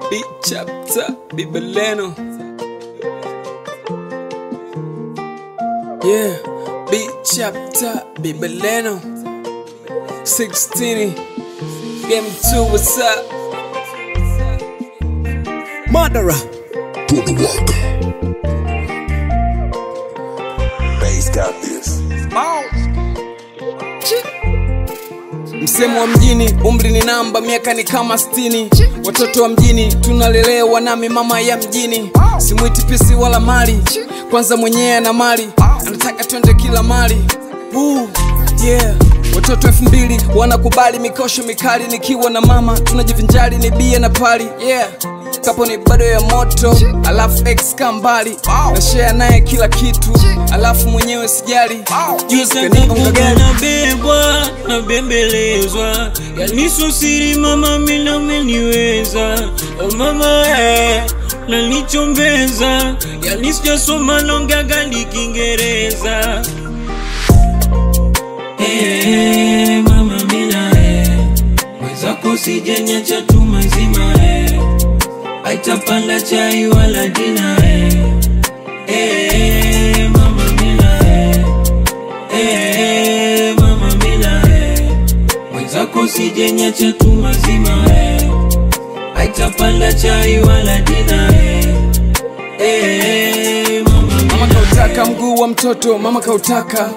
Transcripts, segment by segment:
Beat chapter, Bibeleno. Yeah, beat chapter, Bibeleno. 16, game 2, what's up? Murderer to the walk. Bass got this. Msemo wa mjini, umri ni namba, miaka ni kama 60. Watoto wa mjini, tunalelewa nami mama ya mjini. Simuiti pisi wala mali, kwanza mwenyewe na mali. Anataka twende kila mali. Yeah. Watoto 2000 wanakubali mikosho mikali. Nikiwa na mama, tunajivinjari ni bia na pali. Yeah. Kapo ni bado ya moto, alafu ex kambali. Na share naye kila kitu, alafu mwenyewe sijali. Nabebwa, nabembelezwa, yaniso siri mama mina umeniweza. Oh mama nanichombeza, yanisijasoma nongaga ni Kiingereza. Mama mina mwenzako sijenyacha tu mazima haitapanda chai wala dina mama mina mama mina mwenzako sijenyacha tu mazima haitapanda chai wala dina mama kautaka mguu wa mtoto, mama kautaka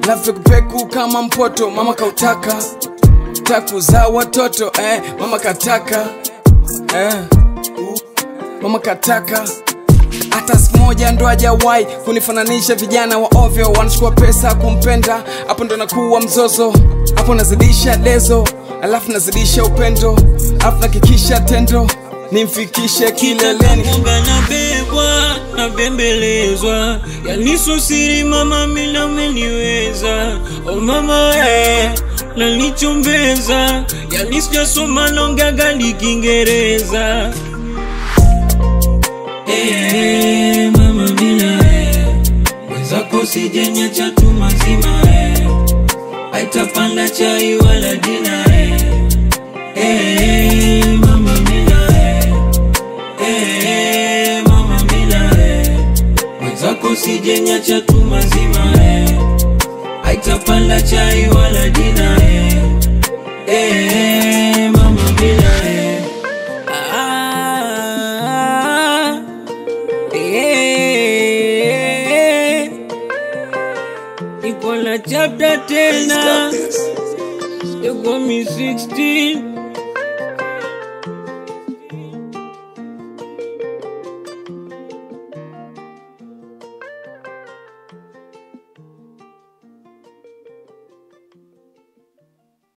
love kupeku kama mpoto, mama kautaka takuzaa watoto, mama kataka mama kataka. Hata siku moja ndo hajawahi kunifananisha. Vijana wa ovyo wanachukua pesa kumpenda, hapo ndo nakuwa mzozo. Hapo nazidisha dezo, alafu nazidisha upendo, alafu nakikisha tendo nimfikishe kileleni. Nabebwa, nabembelezwa, yaniso siri mama mina umeniweza. Oh mama nanichombeza, yanisijasoma nongaga ni Kiingereza. Mama mina mwenzako sijenyacha tu mazima haitapanda chai wala dina mama mina mama mina mwenzako sijenyacha tu mazima haitapanda chai wala dina mama mina Iko na chapter tena, you got me 16.